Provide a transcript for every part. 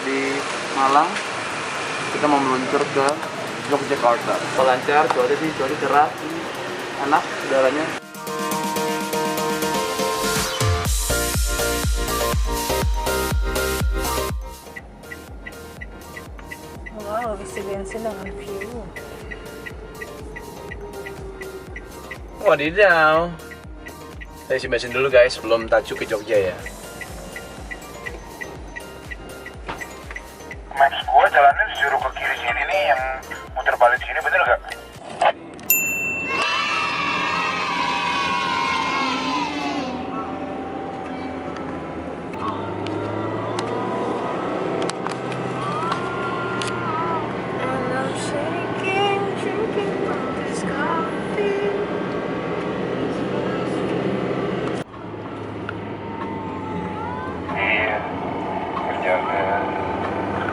di Malang. Kita mau meluncur ke Yogyakarta. Lancar, cuaca cerah, enak udaranya. Wow, isi bensin dengan view. Wadidaw. Saya isi bensin dulu guys, sebelum tacu ke Jogja ya. Max gua jalannya disuruh ke kiri sini nih, yang muter balik sini, bener gak? Iya, kerjaan,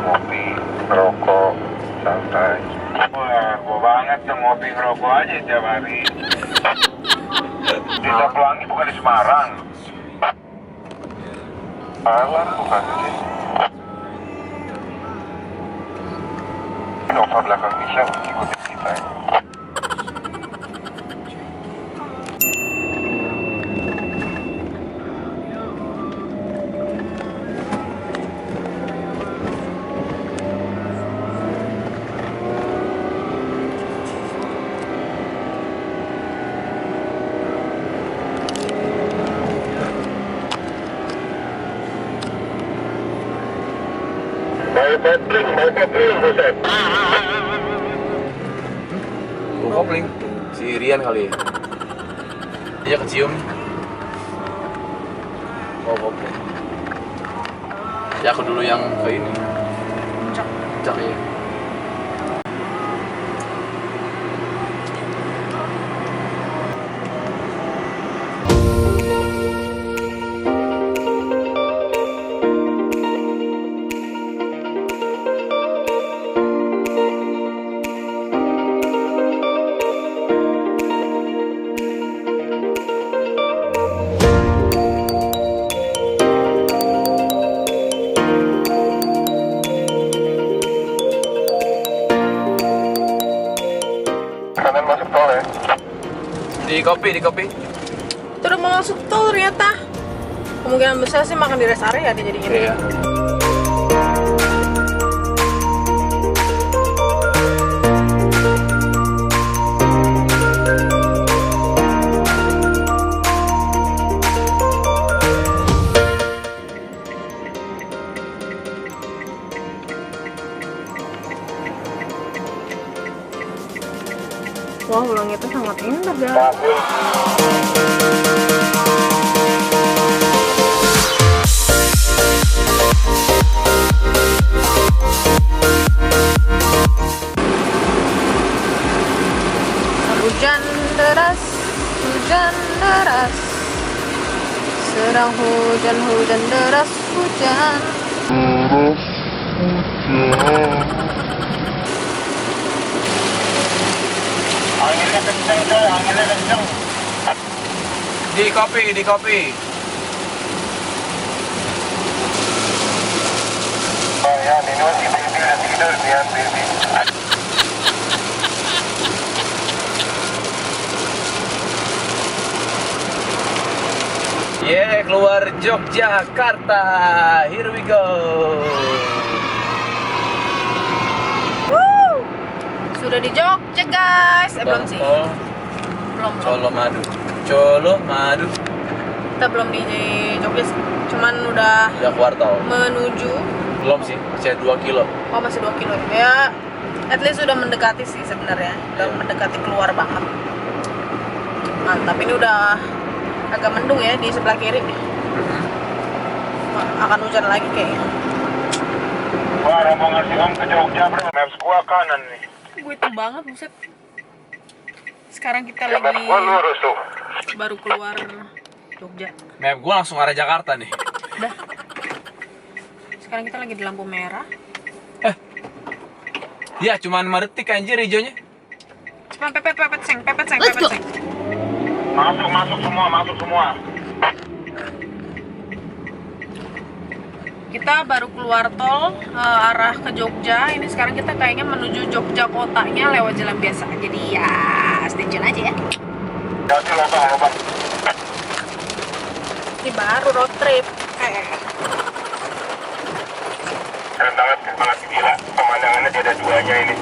ngopi, ngerokok, santai. Wah, gua banget tuh ngopi ngerokok aja tiap hari. Desa Pelangi bukan di Semarang. Alah, bukan sih. Nova belakang Misha ikutin kita. Mau kopling, Buset. Kopling. Si Rian kali ya. Dia kecium. Kopling. Ya aku dulu yang ke ini. Puncak ya. Kanan masuk tol ya. Di kopi. Itu udah mau masuk tol ternyata. Kemungkinan besar sih makan di rest area dia jadinya. Iya. Wah, langitnya sangat indah guys. Hujan deras, sedang hujan deras, hujan. Anginnya kenceng coy, anginnya kenceng. Di kopi. Oh ya, ini masih baby udah tidur, lihat baby. Yeah, keluar Yogyakarta. Here we go. Woo! Sudah di Jogja guys. Belum sih. Belum. Colo Madu. Kita belum di Jogja, cuman udah Keluar tol. menuju. Belum sih, masih 2 kilo. Oh, masih 2 kilo ya. At least sudah mendekati sih sebenarnya. Udah mendekati keluar banget. Mantap, ini udah agak mendung ya di sebelah kiri. Akan hujan lagi kayaknya. Wah, rombongan si Om ke Jogja, bro. Maps gua kanan nih. Gue hitam banget, buset. Sekarang kita Ya, maps lagi gua lurus tuh. baru keluar Jogja. Map gua langsung arah Jakarta nih. Udah. Sekarang kita lagi di lampu merah. Ya, cuman 5 detik anjir hijaunya. Cuma pepet seng. Masuk semua. Kita baru keluar tol arah ke Jogja. Ini sekarang kita kayaknya menuju Jogja kotanya lewat jalan biasa. Jadi ya stay tune aja ya. Hati lubang. Ini baru road trip. Keren banget gila. Pemandangannya ada duanya ini.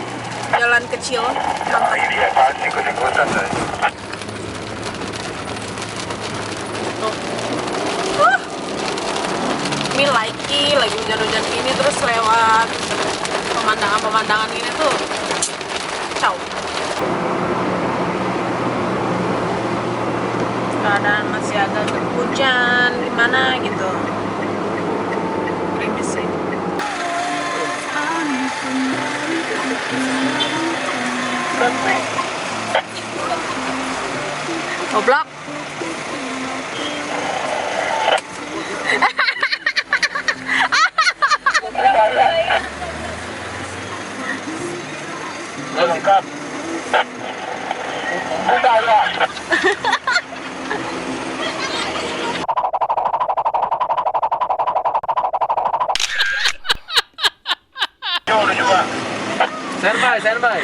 Jalan kecil. Mantap. Ini dia pasti ikut-ikutan. Tuh. Ini lagi hujan-hujan gini terus lewat pemandangan ini tuh kacau. Keadaan masih agak hujan gimana gitu. Gerimis sih. Goblok. Lengkap. Udah ya. Udah juga. Standby.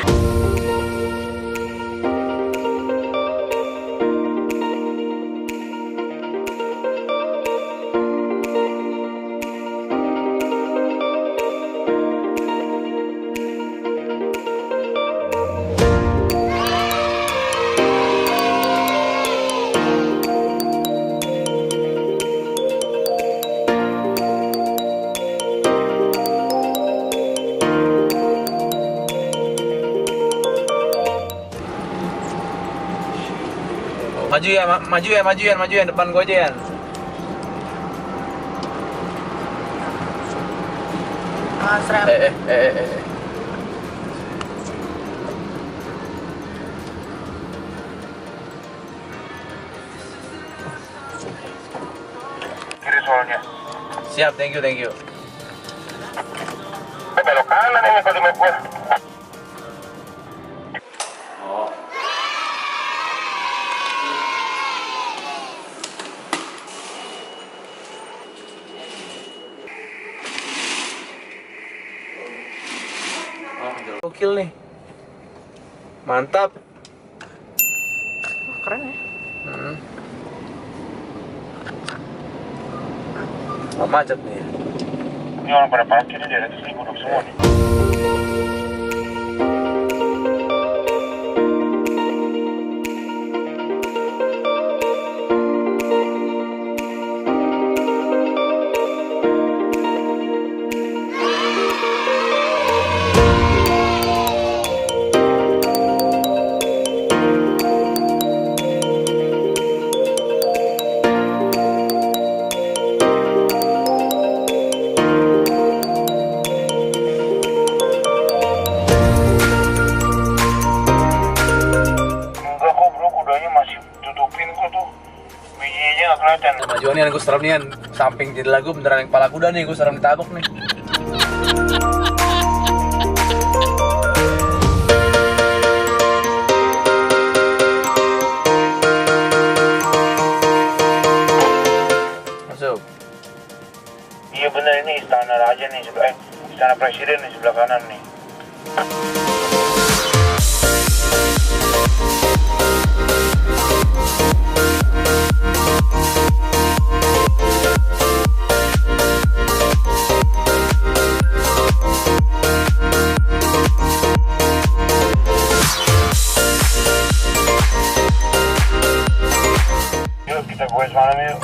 Maju ya, depan gue aja ya. Mas Rem. Kiri soalnya. Siap, thank you. Belok kanan ini kalau di map gua. Gokil nih. Mantap. Keren ya. Nggak macet nih. Ini orang pada parkir di atas sini duduk semua nih. Majuan nih, gue serem nih, samping jadi lagu beneran yang kepala kuda nih, gue serem ditabok nih. Masuk. Iya bener, ini istana raja nih sebelah, istana presiden nih sebelah kanan nih. Kita gue semalam yuk.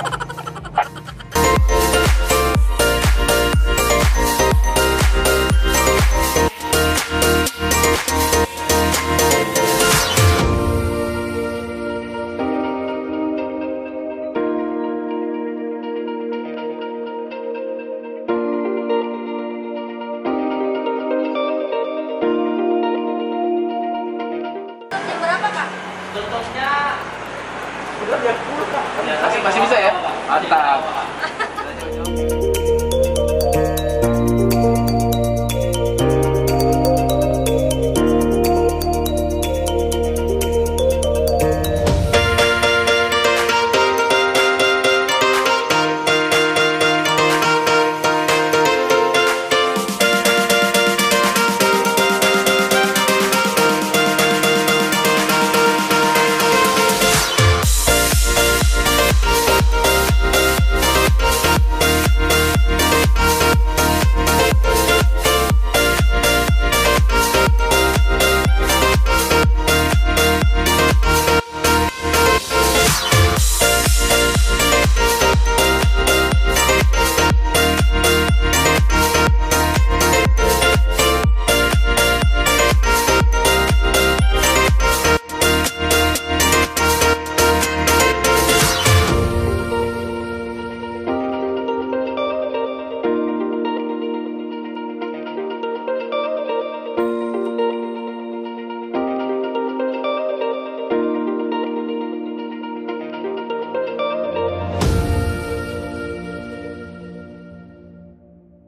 Berapa Kak? Masih bisa ya? Mantap.